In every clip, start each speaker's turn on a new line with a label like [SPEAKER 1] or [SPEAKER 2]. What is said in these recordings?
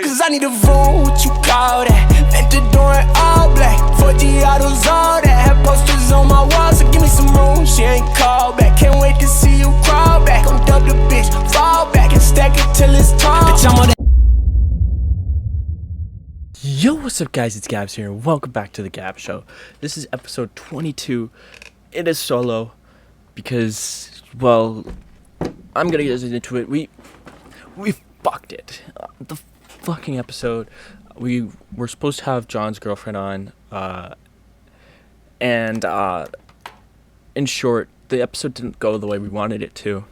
[SPEAKER 1] Cause I need a room, what you call that? Ventador in all black, 4G autos, all that. Have posters on my wall, so give me some room. She ain't called back, can't wait to see you crawl back. Gon' dub the bitch, fall back and stack it till it's tall. Bitch, I'm on that.
[SPEAKER 2] Yo, what's up guys, it's Gabzzz here, welcome back to the Gabzzz Show. This is episode 22, it is solo, because, well, I'm gonna get into it, we fucked it. The fucking episode, we were supposed to have John's girlfriend on, and in short, the episode didn't go the way we wanted it to.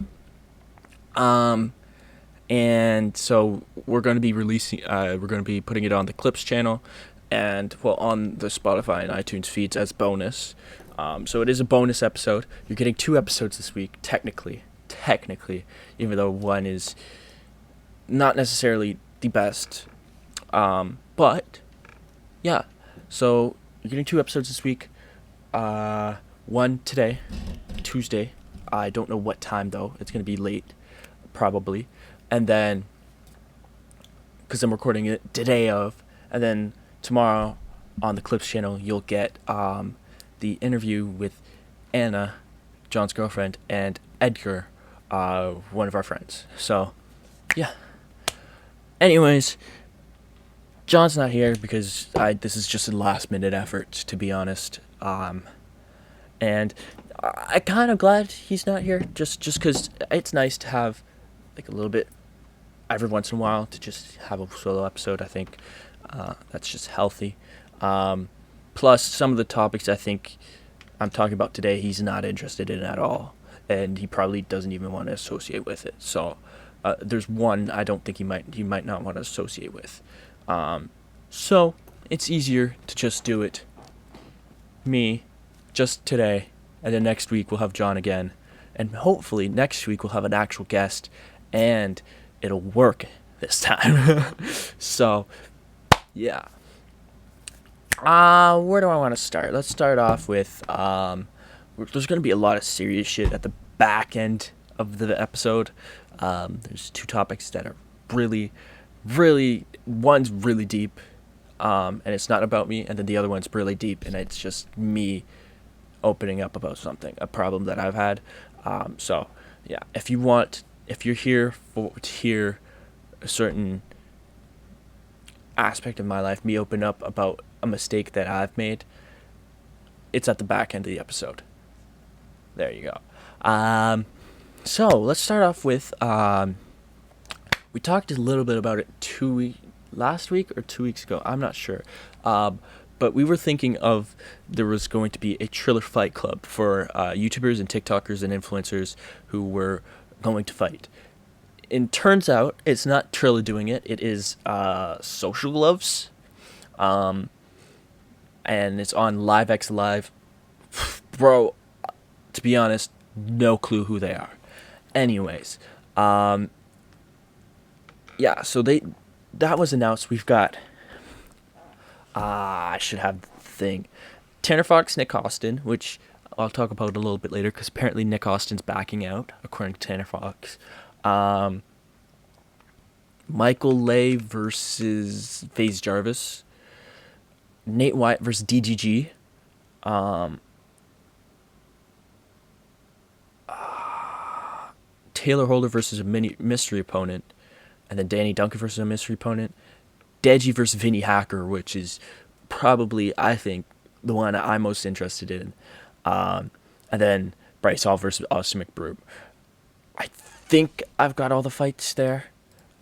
[SPEAKER 2] And so we're going to be releasing, we're going to be putting it on the Clips channel and, well, on the Spotify and iTunes feeds as bonus. So it is a bonus episode. You're getting 2 episodes this week, technically, even though one is not necessarily the best. But, yeah, so you're getting 2 episodes this week. One today, Tuesday. I don't know what time, though. It's going to be late, probably. And then, because I'm recording it today of, and then tomorrow on the Clips channel, you'll get the interview with Anna, John's girlfriend, and Edgar, one of our friends. So, yeah. Anyways, John's not here because this is just a last-minute effort, to be honest. And I'm kind of glad he's not here, just because it's nice to have like a little bit every once in a while to just have a solo episode. I think that's just healthy. Plus, some of the topics I think I'm talking about today, he's not interested in at all, and he probably doesn't even want to associate with it. So there's one I don't think he might not want to associate with. So it's easier to just do it me just today, and then next week we'll have John again, and hopefully next week we'll have an actual guest. And it'll work this time. So, yeah. Where do I want to start? Let's start off with, there's going to be a lot of serious shit at the back end of the episode. There's 2 topics that are really, one's really deep, and it's not about me, and then the other one's really deep, and it's just me opening up about something, a problem that I've had. So, yeah, if you're here to hear a certain aspect of my life, me open up about a mistake that I've made, it's at the back end of the episode. There you go. So let's start off with, we talked a little bit about it last week or 2 weeks ago, I'm not sure. But we were thinking of there was going to be a Triller Fight Club for YouTubers and TikTokers and influencers who were going to fight. It turns out it's not Trilla doing it. It is Social Gloves, and it's on LiveX Live. Bro, to be honest, no clue who they are. Anyways, yeah. So that was announced. We've got I should have the thing. Tanner Fox, Nick Austin, which I'll talk about a little bit later, because apparently Nick Austin's backing out, according to Tanner Fox. Michael Lay versus FaZe Jarvis. Nate Wyatt versus DGG. Taylor Holder versus a mystery opponent. And then Danny Duncan versus a mystery opponent. Deji versus Vinny Hacker, which is probably, I think, the one I'm most interested in. And then Bryce Hall versus Austin McBroom. I think I've got all the fights there.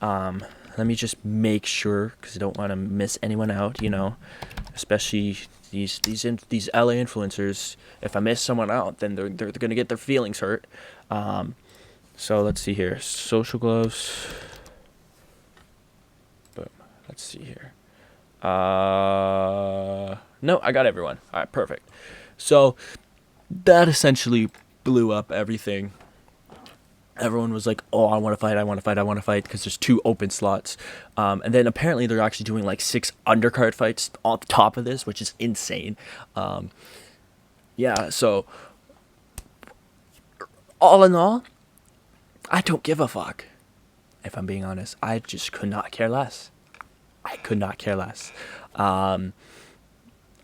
[SPEAKER 2] Let me just make sure, because I don't want to miss anyone out, especially these LA influencers. If I miss someone out, then they're going to get their feelings hurt. So let's see here. Social Gloves. Boom. Let's see here. No, I got everyone. All right, perfect. So that essentially blew up everything. Everyone was like, oh, I want to fight, because there's 2 open slots. And then apparently they're actually doing like 6 undercard fights on top of this, which is insane. Yeah, so all in all, I don't give a fuck. If I'm being honest, I just could not care less. I could not care less. I'm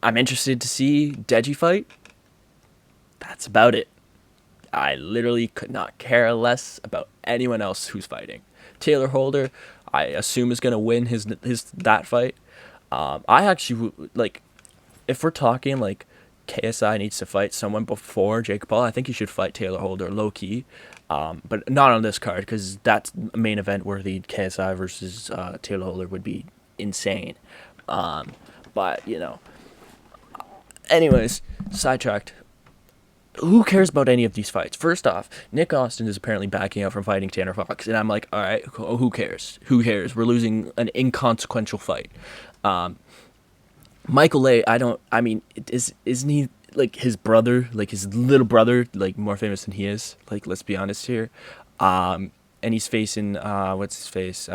[SPEAKER 2] interested to see Deji fight. That's about it. I literally could not care less about anyone else who's fighting. Taylor Holder, I assume, is gonna win his that fight. I actually like, if we're talking like KSI needs to fight someone before Jake Paul, I think he should fight Taylor Holder low key, but not on this card because that's main event worthy. KSI versus Taylor Holder would be insane. But anyways, sidetracked. Who cares about any of these fights? First off, Nick Austin is apparently backing out from fighting Tanner Fox, and I'm like, all right, who cares? Who cares? We're losing an inconsequential fight. Michael A, isn't he like his brother, like his little brother, like more famous than he is? Like, let's be honest here. And he's facing what's his face?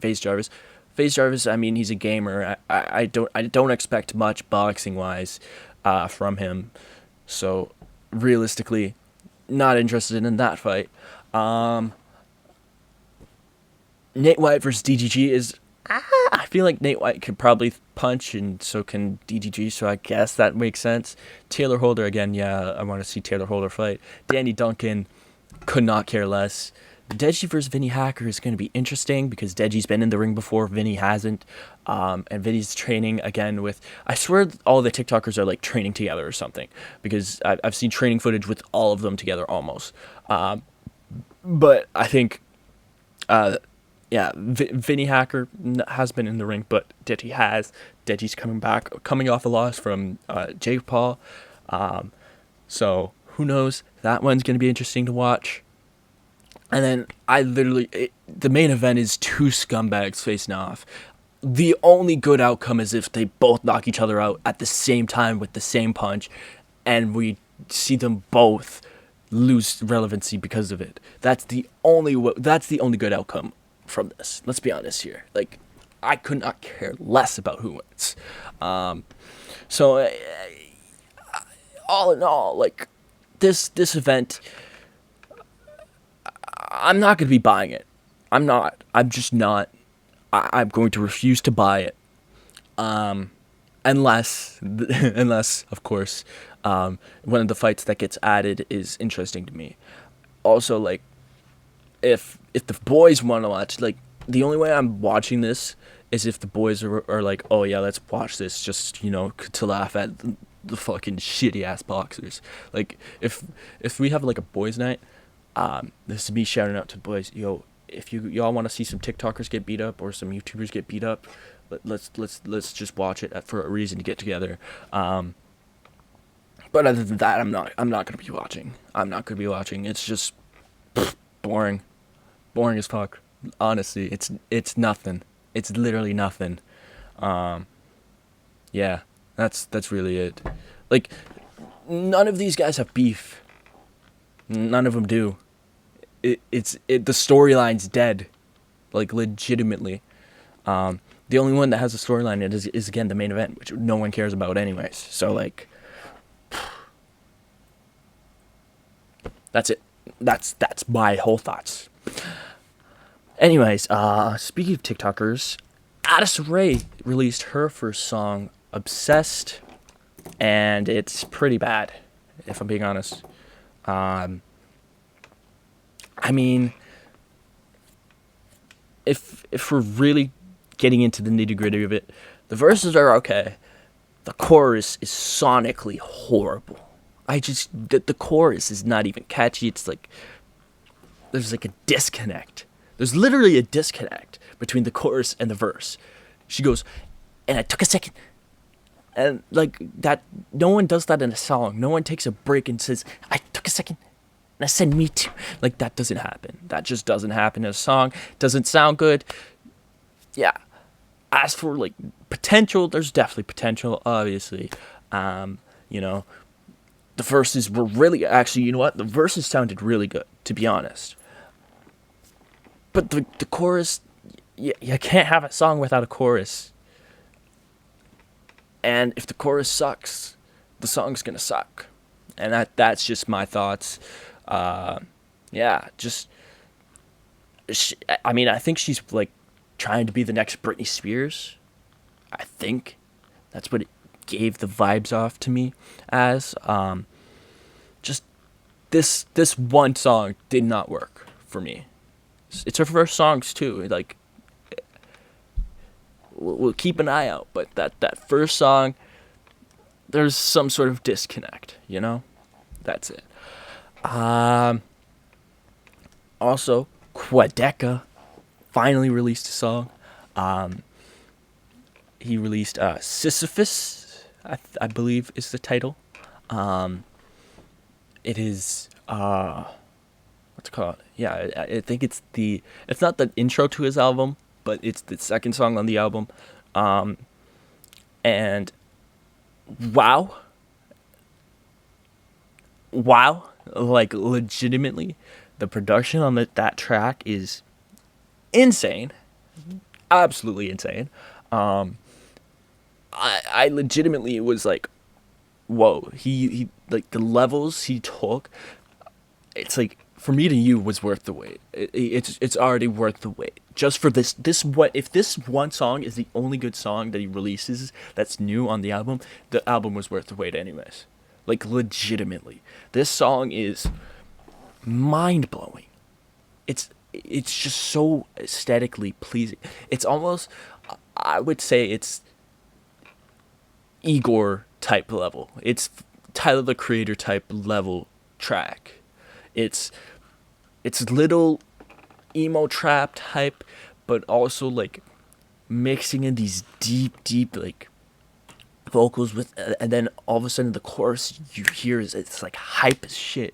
[SPEAKER 2] FaZe Jarvis. FaZe Jarvis, I mean, he's a gamer. I don't expect much boxing wise from him. So realistically, not interested in that fight. Nate White versus DGG is. I feel like Nate White could probably punch, and so can DGG, so I guess that makes sense. Taylor Holder, again, yeah, I want to see Taylor Holder fight. Danny Duncan, could not care less. Deji versus Vinny Hacker is going to be interesting because Deji's been in the ring before, Vinny hasn't. And Vinny's training again with, I swear all the TikTokers are like training together or something, because I've seen training footage with all of them together almost. But I think, Vinny Hacker has been in the ring, but Deji's coming off a loss from Jake Paul. So who knows? That one's going to be interesting to watch. And then the main event is two scumbags facing off. The only good outcome is if they both knock each other out at the same time with the same punch, and we see them both lose relevancy because of it. That's the only good outcome from this. Let's be honest here. Like, I could not care less about who wins. So all in all, like this event, I'm not going to be buying it. I'm not. I'm just not. I'm going to refuse to buy it. Unless, of course, one of the fights that gets added is interesting to me. Also, like, if the boys want to watch, like, the only way I'm watching this is if the boys are like, oh yeah, let's watch this just, to laugh at the fucking shitty ass boxers. Like, if we have like a boys night, this is me shouting out to the boys, yo, if y'all want to see some TikTokers get beat up or some YouTubers get beat up, let's just watch it for a reason to get together. But other than that, I'm not gonna be watching. It's just boring as fuck. Honestly, it's nothing. It's literally nothing. Yeah, that's really it. Like, none of these guys have beef. None of them do. The storyline's dead, like, legitimately. The only one that has a storyline is again the main event, which no one cares about anyways. So, like, that's it. That's my whole thoughts. Anyways, speaking of TikTokers, Addison Rae released her first song, Obsessed, and it's pretty bad, if I'm being honest. I mean, if we're really getting into the nitty-gritty of it, the verses are okay. The chorus is sonically horrible. The chorus is not even catchy. It's like, there's like a disconnect. There's literally a disconnect between the chorus and the verse. She goes, and I took a second. And like that, no one does that in a song. No one takes a break and says, I took a second. And I said, me too. Like, that doesn't happen. That just doesn't happen in a song. Doesn't sound good. Yeah. As for, like, potential, there's definitely potential, obviously. The verses were really, actually, you know what? The verses sounded really good, to be honest. But the chorus, you can't have a song without a chorus. And if the chorus sucks, the song's gonna suck. And that's just my thoughts. I think she's like trying to be the next Britney Spears. I think that's what it gave the vibes off to me as. Just this one song did not work for me. It's her first songs too. Like, we'll keep an eye out, but that first song, there's some sort of disconnect, you know? That's it. Also, Quadeca finally released a song. He released Sisyphus, I believe is the title. It is what's it called? Yeah, I think it's not the intro to his album, but it's the second song on the album. And wow, like legitimately, the production on that track is insane, absolutely insane. I legitimately was like, whoa, he like the levels he took. It's like, for Me to You was worth the wait. It's already worth the wait just for this. What if this one song is the only good song that he releases that's new on the album? The album was worth the wait anyways. Like, legitimately, this song is mind blowing. It's just so aesthetically pleasing. It's almost, I would say, it's Igor type level. It's Tyler the Creator type level track. It's little emo trap type, but also like mixing in these deep like vocals with, and then all of a sudden the chorus you hear it's like hype as shit.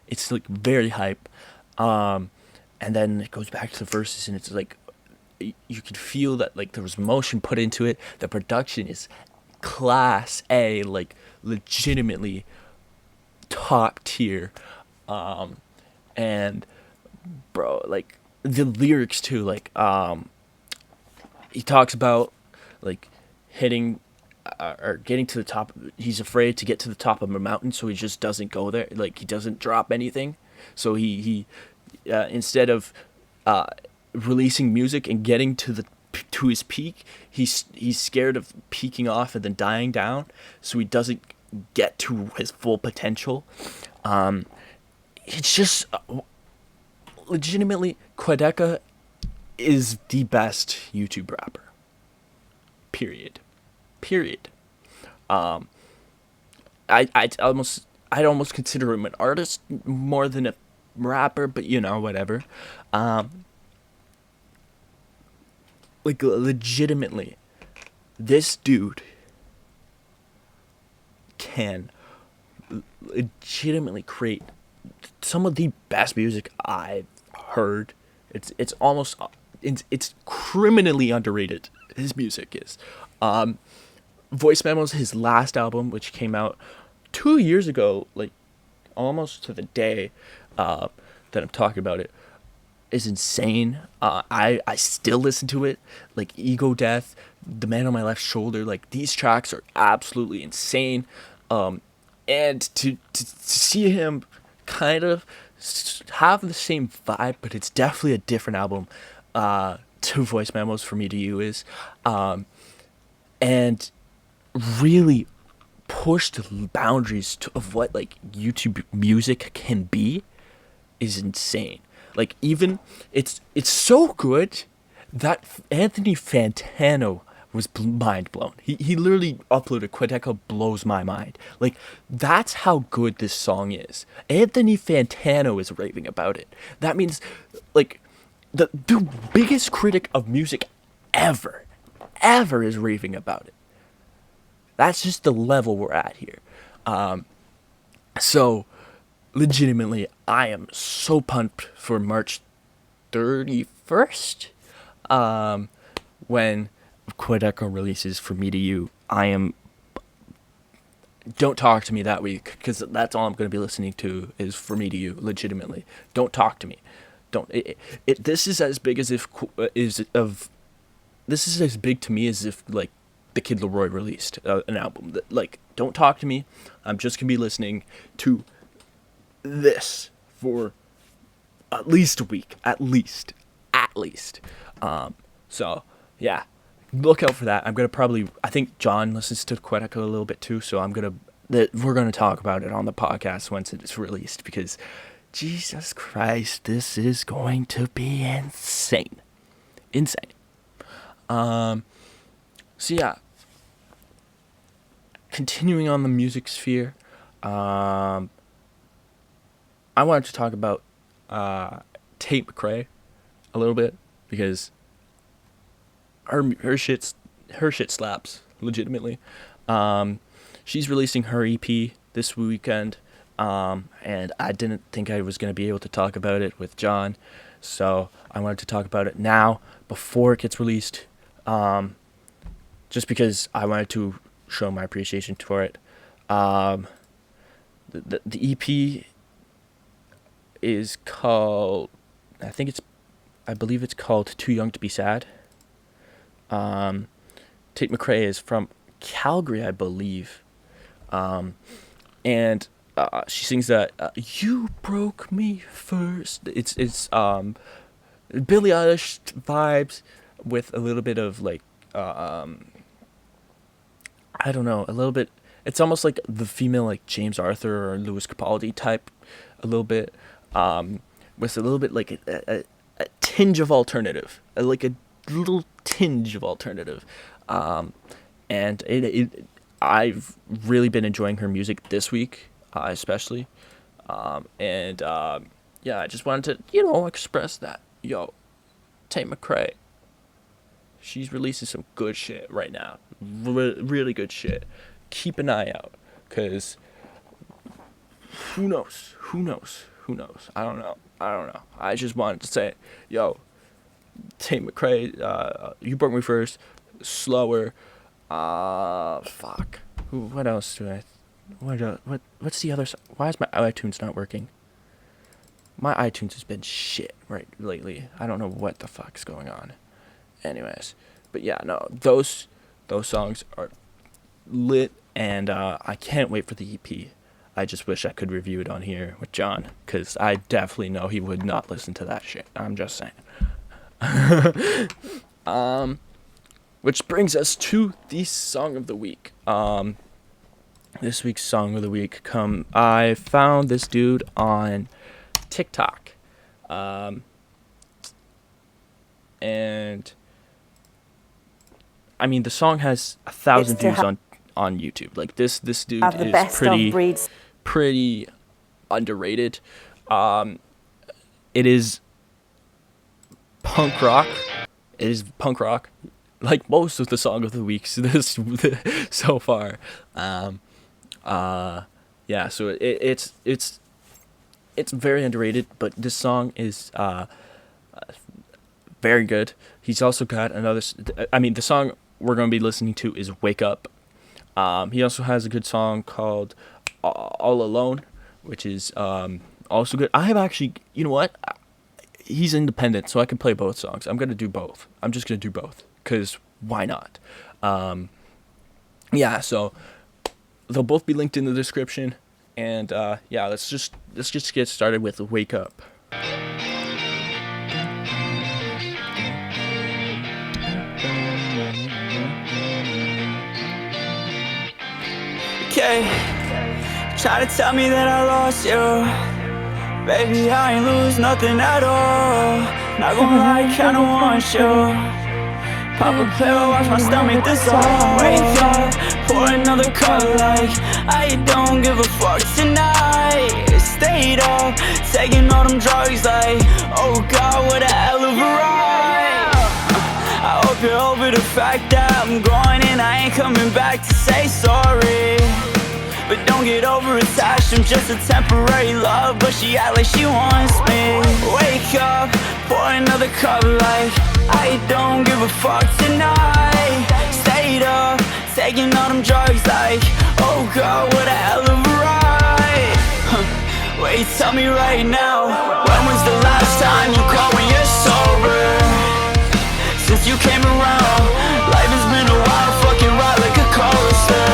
[SPEAKER 2] It's like very hype, and then it goes back to the verses and it's like you can feel that like there was motion put into it. The production is class A, like legitimately top tier. And bro, like the lyrics too, like he talks about like hitting or getting to the top. He's afraid to get to the top of a mountain, so he just doesn't go there. Like, he doesn't drop anything. So he instead of releasing music and getting to his peak, he's scared of peaking off and then dying down, so he doesn't get to his full potential. It's just legitimately, Quadeca is the best YouTube rapper. Period. I'd almost consider him an artist more than a rapper, but you know, whatever. Like, legitimately, this dude can legitimately create some of the best music I've heard. It's criminally underrated. His music is. Voice Memos, his last album, which came out 2 years ago, like almost to the day that I'm talking about it, is insane. I still listen to it. Like Ego Death, The Man on My Left Shoulder, like these tracks are absolutely insane. And to see him kind of have the same vibe, but it's definitely a different album to Voice Memos, For Me to You is, and really push the boundaries of what like YouTube music can be is insane. Like, even it's so good that Anthony Fantano was mind blown. He literally uploaded Quadeca Blows My Mind. Like, that's how good this song is. Anthony Fantano is raving about it. That means, like, the biggest critic of music ever is raving about it. That's just the level we're at here. So, legitimately, I am so pumped for March 31st, when Quadeca releases For Me to You. Don't talk to me that week, because that's all I'm going to be listening to is For Me to You. Legitimately, don't talk to me. This is as big as this is as big to me as if like the Kid Leroy released an album. Like, don't talk to me. I'm just gonna be listening to this for at least a week, at least. So yeah, look out for that. I'm gonna I think John listens to Quadeca a little bit too, so we're gonna talk about it on the podcast once it's released, because Jesus Christ, this is going to be insane. So yeah, continuing on the music sphere, I wanted to talk about Tate McRae a little bit, because her shit slaps legitimately. She's releasing her EP this weekend, and I didn't think I was going to be able to talk about it with John, so I wanted to talk about it now before it gets released, just because I wanted to show my appreciation for it. The EP is called, I believe it's called Too Young to Be Sad. Tate McRae is from Calgary, I believe, and she sings that "You broke me first." It's Billie Eilish vibes with a little bit of like I don't know, a little bit. It's almost like the female like James Arthur or Louis Capaldi type, a little bit, with a little bit like a tinge of alternative, like a little tinge of alternative, and I've really been enjoying her music this week, especially, and yeah, I just wanted to express that. Yo, Tate McRae, she's releasing some good shit right now, really good shit. Keep an eye out, because who knows? I don't know. I just wanted to say, yo, Tate McRae, You Broke Me First, Slower, fuck. What else do I, what's the other, why is my iTunes not working? My iTunes has been shit lately. I don't know what the fuck's going on. Anyways, but yeah, no, those songs are lit, and I can't wait for the EP. I just wish I could review it on here with John, because I definitely know he would not listen to that shit. I'm just saying. Which brings us to the song of the week. This week's song of the week I found this dude on TikTok, and I mean, the song has 1,000 views on YouTube. Like this dude is pretty underrated. It is punk rock. Like most of the song of the weeks so far. Yeah, so it's very underrated, but this song is very good. He's also got another, the song we're going to be listening to is Wake Up. He also has a good song called All Alone, which is also good. I have actually, you know what? He's independent, so I can play both songs. I'm just going to do both, because why not? Yeah, so they'll both be linked in the description. And yeah, let's just get started with Wake Up.
[SPEAKER 1] Okay, try to tell me that I lost you. Baby, I ain't lose nothing at all. Not gonna lie, kinda want you. Pop a pill, watch my stomach dissolve. Wake up, pour another cup like I don't give a fuck tonight. Stayed up, taking all them drugs like, oh God, what a hell of a ride. I hope you're over the fact that I'm going and I ain't coming back to say sorry. But don't get over attached, I'm just a temporary love, but she act like she wants me. Wake up, pour another cup like I don't give a fuck tonight. Stayed up, taking all them drugs like, oh God, what a hell of a ride. Wait, tell me right now, when was the last time you called when you're sober? Since you came around, life has been a wild fucking ride like a coaster.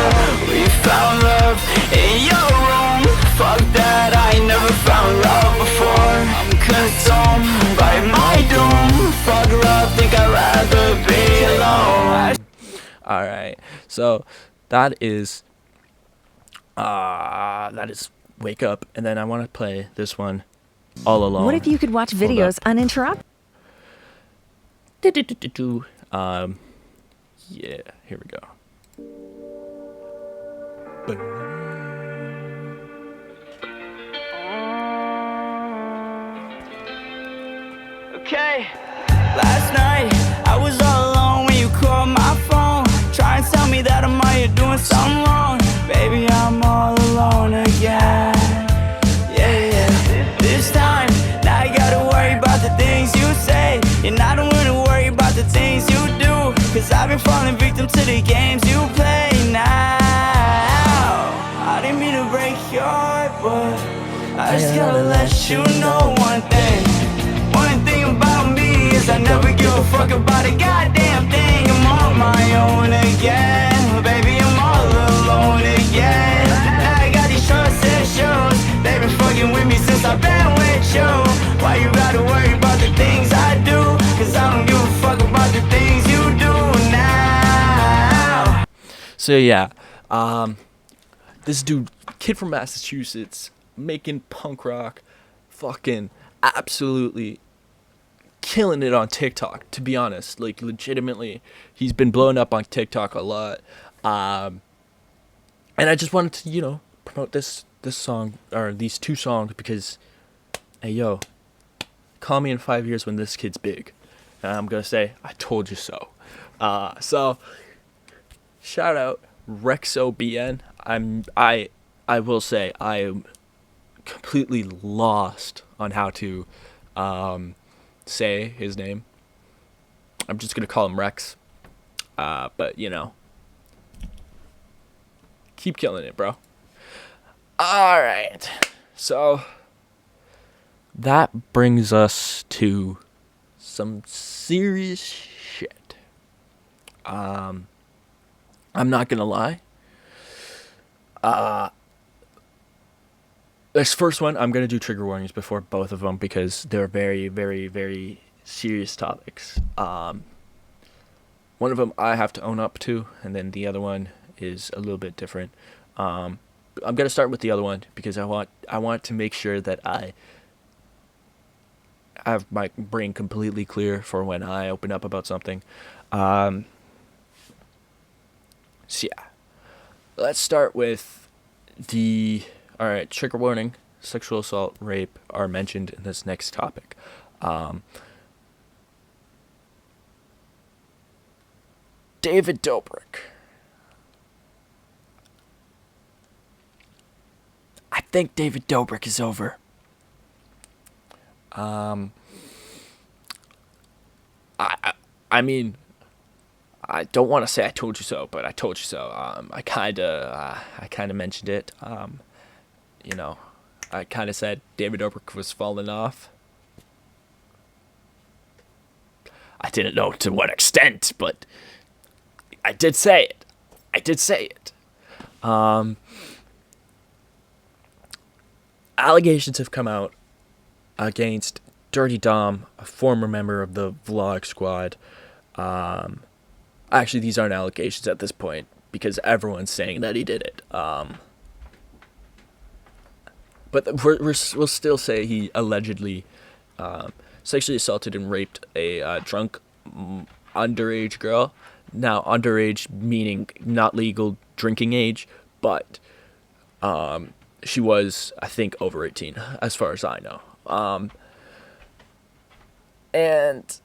[SPEAKER 1] We found love in your room. Fuck that, I never found love before. I'm consumed by my doom. Fuck love, think I'd rather be alone. I
[SPEAKER 2] All right. So that is Wake Up, and then I want to play this one, All Alone.
[SPEAKER 3] What if you could watch
[SPEAKER 2] Hold
[SPEAKER 3] videos
[SPEAKER 2] up.
[SPEAKER 3] uninterrupted?
[SPEAKER 2] Yeah, here we go.
[SPEAKER 1] Okay. Last night, I was all alone when you called my phone. Try and tell me that I'm out here doing something wrong. Baby, I'm all alone again. Yeah. This time, now I gotta worry about the things you say. And I don't wanna worry about the things you do. Cause I've been falling victim to the games you play now. I didn't mean to break your heart, but I just gotta let you know one thing. One thing about me is I never give a fuck about a goddamn thing. I'm on my own again, baby, I'm all alone again. Now I got these trust issues, they been fucking with me since I've been with you. Why you gotta worry about the things I do? Cause I don't give a fuck about the things you do now.
[SPEAKER 2] So yeah, this dude, kid from Massachusetts, making punk rock, fucking absolutely killing it on TikTok, to be honest. Like, legitimately, he's been blowing up on TikTok a lot. And I just wanted to, promote this song, or these two songs, because, hey, yo, call me in 5 years when this kid's big. And I'm gonna say, I told you so. So, shout out RexoBN. I will say, I am completely lost on how to say his name. I'm just gonna call him Rex. But keep killing it, bro. All right, so that brings us to some serious shit. I'm not gonna lie. This first one, I'm going to do trigger warnings before both of them because they're very, very, very serious topics. One of them I have to own up to, and then the other one is a little bit different. I'm going to start with the other one because I want to make sure that I have my brain completely clear for when I open up about something. So yeah, let's start with all right, trigger warning, sexual assault, rape are mentioned in this next topic. David Dobrik. I think David Dobrik is over. I mean, I don't want to say I told you so, but I told you so. I kind of mentioned it. I kind of said David Dobrik was falling off. I didn't know to what extent, but I did say it. Allegations have come out against Dirty Dom, a former member of the Vlog Squad. Actually, these aren't allegations at this point because everyone's saying that he did it. But we'll still say he allegedly sexually assaulted and raped a drunk underage girl. Now, underage meaning not legal drinking age, but she was, I think, over 18, as far as I know. And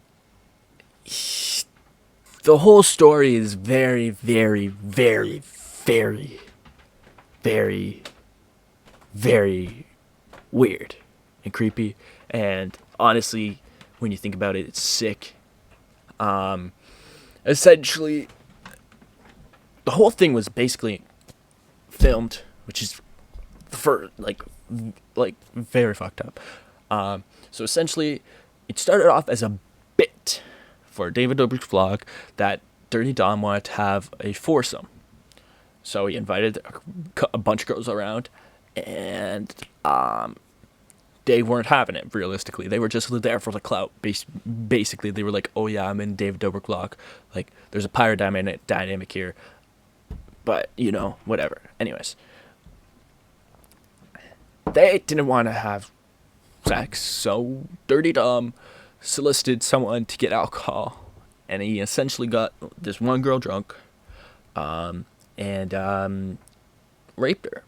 [SPEAKER 2] the whole story is very, very, very, very, very, very weird and creepy. And honestly, when you think about it, it's sick. Essentially, the whole thing was basically filmed, which is very fucked up. So essentially, it started off as a bit for David Dobrik's vlog that Dirty Dom wanted to have a foursome. So he invited a bunch of girls around, and they weren't having it. Realistically, they were just there for the clout. Basically, they were like, "Oh yeah, I'm in David Dobrik vlog. Like, there's a power dynamic here." But whatever. Anyways, they didn't want to have sex, so Dirty Dom solicited someone to get alcohol, and he essentially got this one girl drunk, and raped her.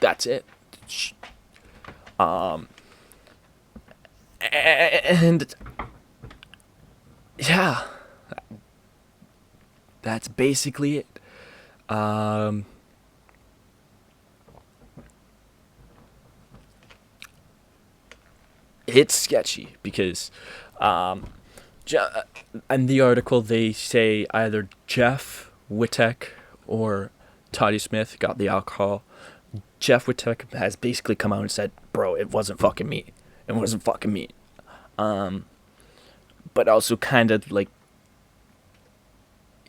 [SPEAKER 2] That's it. And yeah, that's basically it. It's sketchy because in the article they say either Jeff Wittek or Tate Smith got the alcohol. Jeff Wittek has basically come out and said, "Bro, it wasn't fucking me. It wasn't fucking me." But also kind of like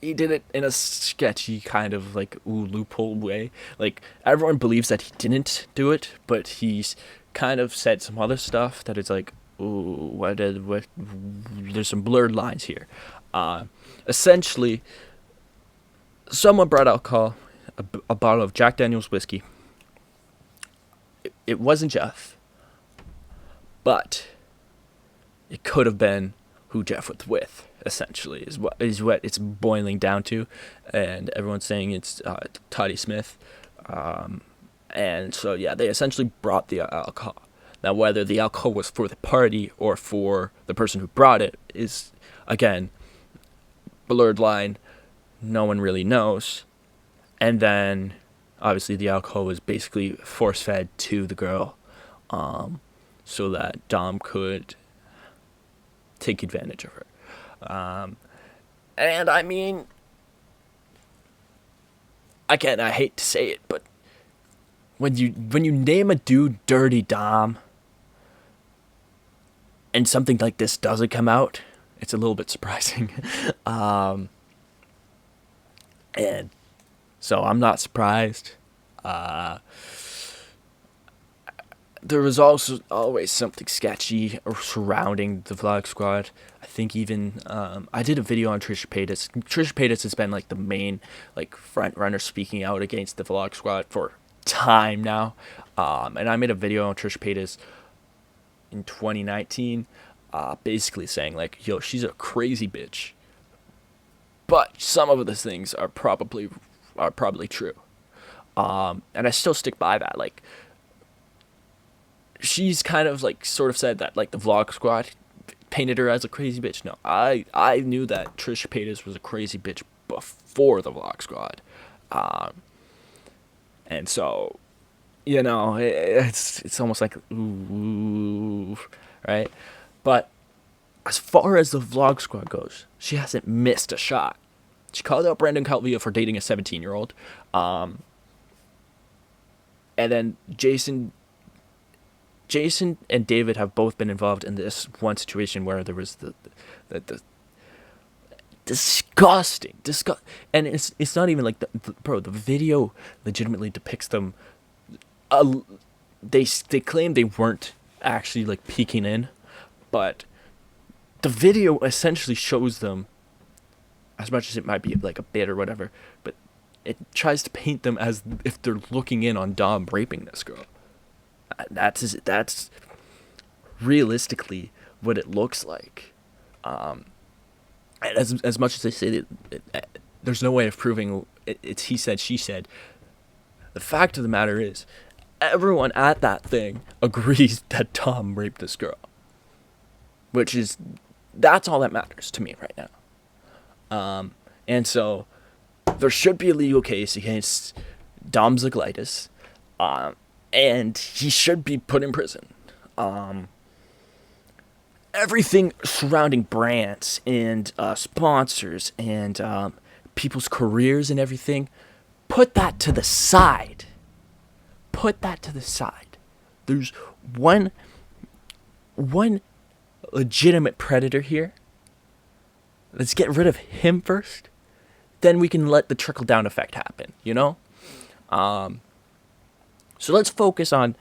[SPEAKER 2] he did it in a sketchy kind of like loophole way. Like everyone believes that he didn't do it, but he's kind of said some other stuff that is like, what? There's some blurred lines here. Essentially, someone brought alcohol, a bottle of Jack Daniel's whiskey. It wasn't Jeff, but it could have been who Jeff was with. Essentially, is what it's boiling down to, and everyone's saying it's Tate Smith, and so yeah, they essentially brought the alcohol. Now, whether the alcohol was for the party or for the person who brought it is again blurred line. No one really knows, and then obviously the alcohol was basically force fed to the girl, so that Dom could take advantage of her. And I mean, again, I hate to say it, but when you name a dude Dirty Dom and something like this doesn't come out, it's a little bit surprising. And so I'm not surprised. There was also always something sketchy surrounding the Vlog Squad. I think even I did a video on Trisha Paytas. Trisha Paytas has been like the main like front runner speaking out against the Vlog Squad for time now. And I made a video on Trisha Paytas in 2019, basically saying like, "Yo, she's a crazy bitch," but some of the things are probably true. And I still stick by that. Like, she's kind of like sort of said that like the Vlog Squad painted her as a crazy bitch. No, I knew that Trisha Paytas was a crazy bitch before the Vlog Squad, and so it's almost like ooh, right? But as far as the Vlog Squad goes, she hasn't missed a shot. She called out Brendan Calvillo for dating a 17-year-old, and then Jason and David have both been involved in this one situation where there was the disgusting, and it's not even like the video legitimately depicts them. They claim they weren't actually like peeking in, but the video essentially shows them, as much as it might be like a bit or whatever, but it tries to paint them as if they're looking in on Dom raping this girl. That's realistically what it looks like. As much as they say that there's no way of proving it's he said, she said, the fact of the matter is, everyone at that thing agrees that Tom raped this girl. That's all that matters to me right now. And so there should be a legal case against Dom Zaglitis, and he should be put in prison. Everything surrounding brands and sponsors and people's careers and everything, put that to the side. Put that to the side. There's one legitimate predator here. Let's get rid of him first. Then we can let the trickle-down effect happen, So let's focus on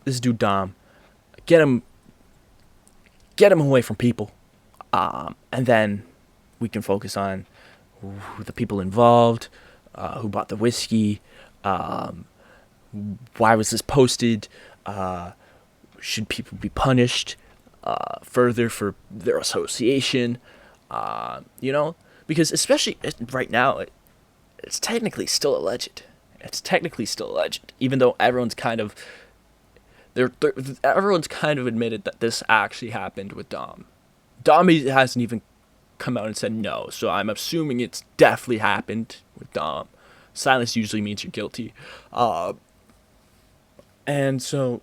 [SPEAKER 2] this dude Dom, get him away from people, and then we can focus on the people involved, who bought the whiskey, why was this posted, should people be punished further for their association, because especially right now, it's technically still alleged. Even though everyone's kind of admitted that this actually happened with Dom. Dom hasn't even come out and said no, so I'm assuming it's definitely happened with Dom. Silence usually means you're guilty. And so,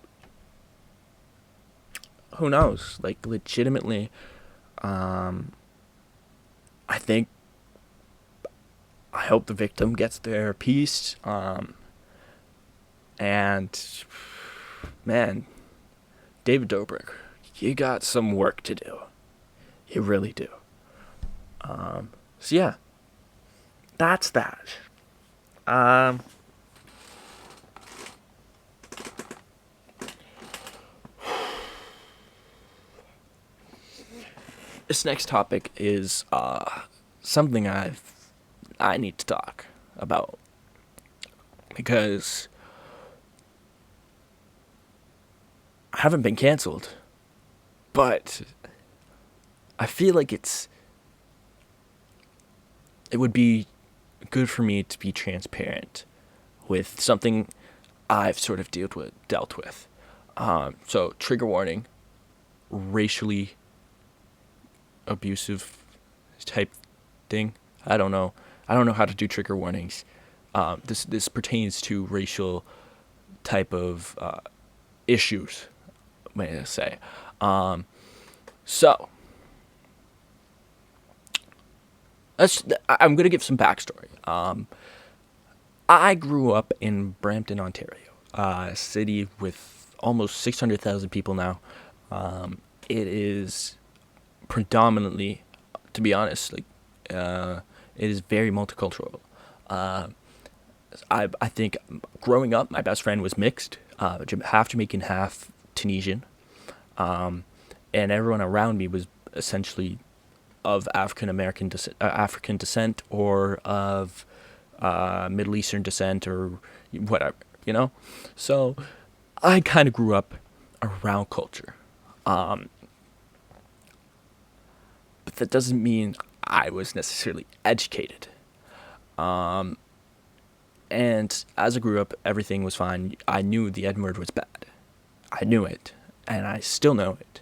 [SPEAKER 2] who knows? Like, legitimately, I hope the victim gets their piece. And, man, David Dobrik, you got some work to do. You really do. So yeah, that's that. This next topic is something I need to talk about, because I haven't been canceled, but I feel like it would be good for me to be transparent with something I've sort of dealt with. So, trigger warning, racially abusive type thing. I don't know how to do trigger warnings. This pertains to racial type of issues, may I say. So, I'm going to give some backstory. I grew up in Brampton, Ontario, a city with almost 600,000 people now. It is predominantly, to be honest, it is very multicultural. I think growing up, my best friend was mixed, half Jamaican, half Tunisian, and everyone around me was essentially of African descent or of Middle Eastern descent or whatever, So I kind of grew up around culture. But that doesn't mean I was necessarily educated. And as I grew up, everything was fine. I knew the N word was bad. I knew it, and I still know it.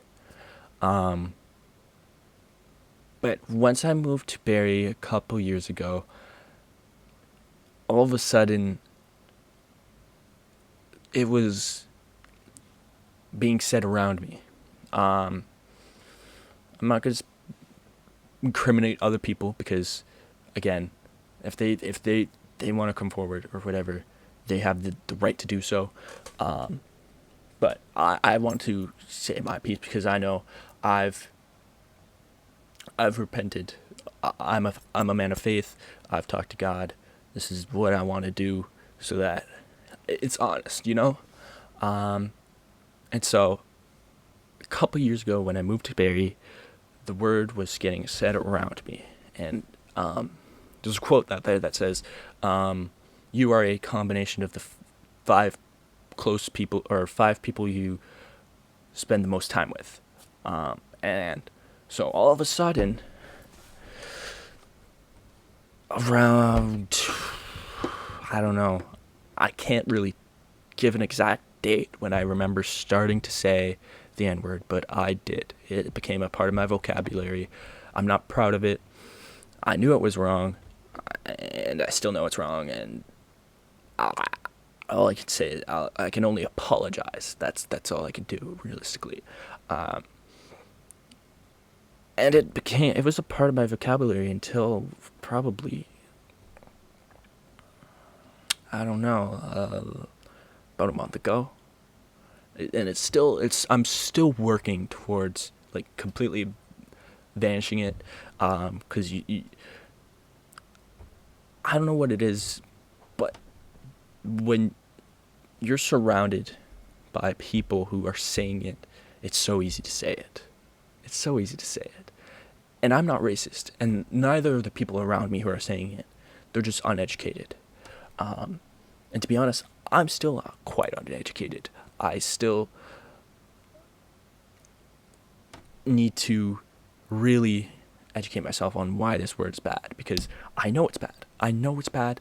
[SPEAKER 2] But once I moved to Barrie a couple years ago, all of a sudden, it was being said around me. I'm not going to incriminate other people because, again, if they want to come forward or whatever, they have the right to do so. But I want to say my piece because I know I've repented. I'm a man of faith. I've talked to God. This is what I want to do so that it's honest, And so a couple years ago when I moved to Barrie, the word was getting said around me. And there's a quote out there that says, you are a combination of the five close people or five people you spend the most time with. And so all of a sudden, around, I don't know, I can't really give an exact date when I remember starting to say the N-word, but I did. It became a part of my vocabulary. I'm not proud of it. I knew it was wrong, and I still know it's wrong, and all I can say is I can only apologize. That's all I can do, realistically. And it was a part of my vocabulary until probably, I don't know, about a month ago. And I'm still working towards, completely vanishing it, because I don't know what it is, but when you're surrounded by people who are saying it, it's so easy to say it. It's so easy to say it. And I'm not racist, and neither are the people around me who are saying it. They're just uneducated. And to be honest, I'm still quite uneducated. I still need to really educate myself on why this word's bad, because I know it's bad. I know it's bad.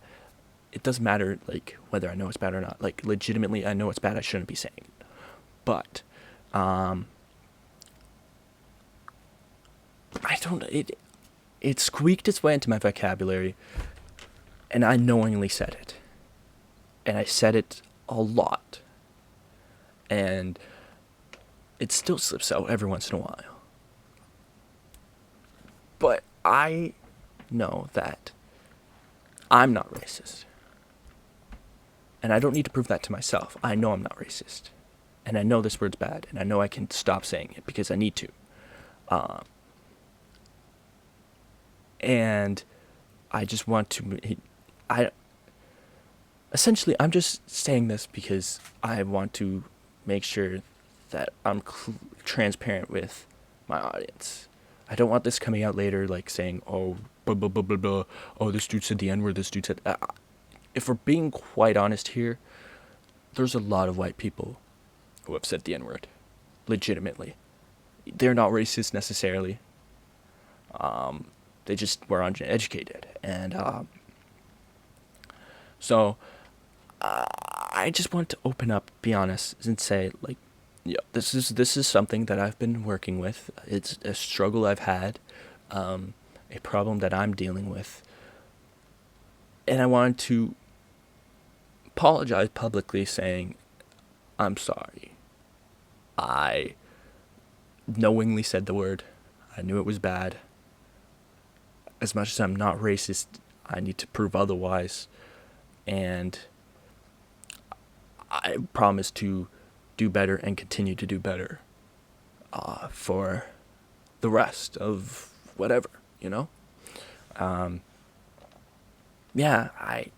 [SPEAKER 2] It doesn't matter, like, whether I know it's bad or not. Like, legitimately, I know it's bad. I shouldn't be saying it. But, it squeaked its way into my vocabulary, and I knowingly said it. And I said it a lot. And it still slips out every once in a while. But I know that I'm not racist. And I don't need to prove that to myself. I know I'm not racist. And I know this word's bad. And I know I can stop saying it because I need to. And I just want to... Essentially, I'm just saying this because I want to make sure that I'm transparent with my audience. I don't want this coming out later like saying, oh, blah, blah, blah, blah, blah. Oh, this dude said the N-word, this dude said... if we're being quite honest here, there's a lot of white people who have said the N-word. Legitimately. They're not racist necessarily. They just were uneducated. And so I just want to open up, be honest, and say, like, yeah, this is something that I've been working with. It's a struggle I've had, a problem that I'm dealing with. And I wanted to apologize publicly, saying, I'm sorry. I knowingly said the word. I knew it was bad. As much as I'm not racist, I need to prove otherwise. And I promise to do better and continue to do better for the rest of whatever, you know? Yeah, I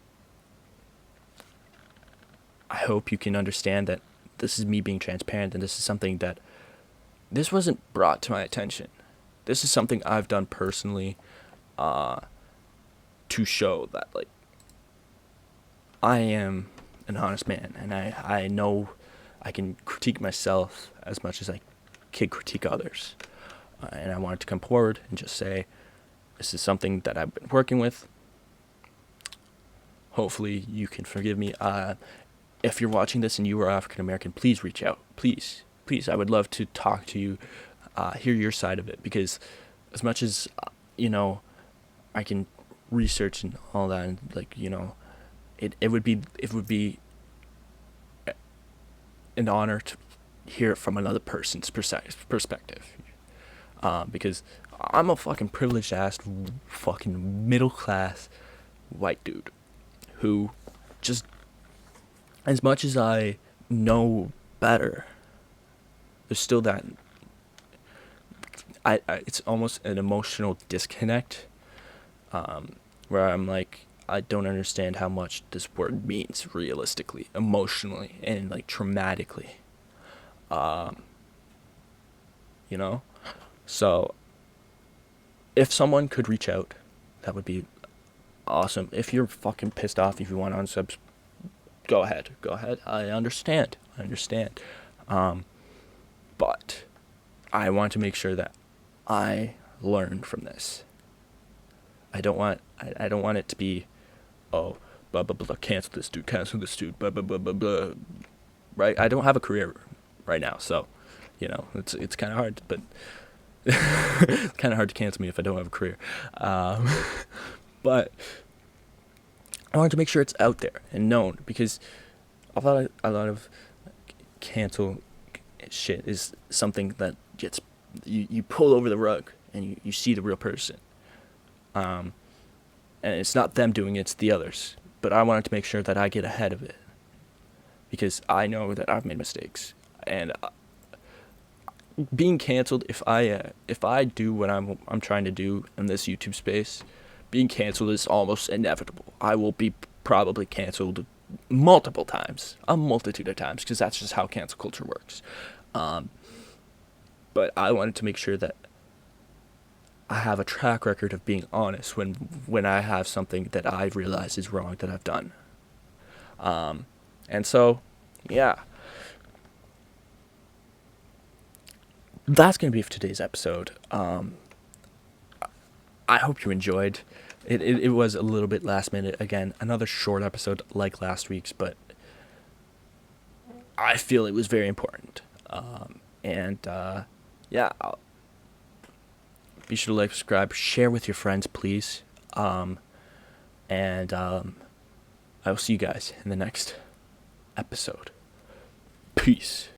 [SPEAKER 2] hope you can understand that this is me being transparent, and this is something that this wasn't brought to my attention. This is something I've done personally to show that, like, I am an honest man, and I know I can critique myself as much as I can critique others. And I wanted to come forward and just say, this is something that I've been working with. Hopefully you can forgive me. If you're watching this and you are African American, please reach out. Please. I would love to talk to you, hear your side of it, because as much as, I can research and all that, and, like, it would be an honor to hear it from another person's perspective. Because I'm a fucking privileged ass, fucking middle class white dude who just, as much as I know better, there's still that, it's almost an emotional disconnect, where I'm like, I don't understand how much this word means realistically, emotionally, and, like, traumatically. So if someone could reach out, that would be awesome. If you're fucking pissed off, if you want unsubs, go ahead. I understand. But I want to make sure that I learn from this. I don't want it to be, oh, blah, blah, blah, cancel this dude, blah, blah, blah, blah, blah, right? I don't have a career right now, so, it's kind of hard, but it's kind of hard to cancel me if I don't have a career. But I want to make sure it's out there and known, because a lot of cancel shit is something that gets, you pull over the rug and you see the real person. And it's not them doing it, it's the others. But I wanted to make sure that I get ahead of it, because I know that I've made mistakes. And being canceled, if I do what I'm trying to do in this YouTube space, being canceled is almost inevitable. I will be probably canceled multiple times, a multitude of times, because that's just how cancel culture works. But I wanted to make sure that I have a track record of being honest when I have something that I realize is wrong that I've done. And so, yeah. That's going to be for today's episode. I hope you enjoyed. It was a little bit last minute. Again, another short episode like last week's, but I feel it was very important. Yeah. Be sure to like, subscribe, share with your friends, please. I will see you guys in the next episode. Peace.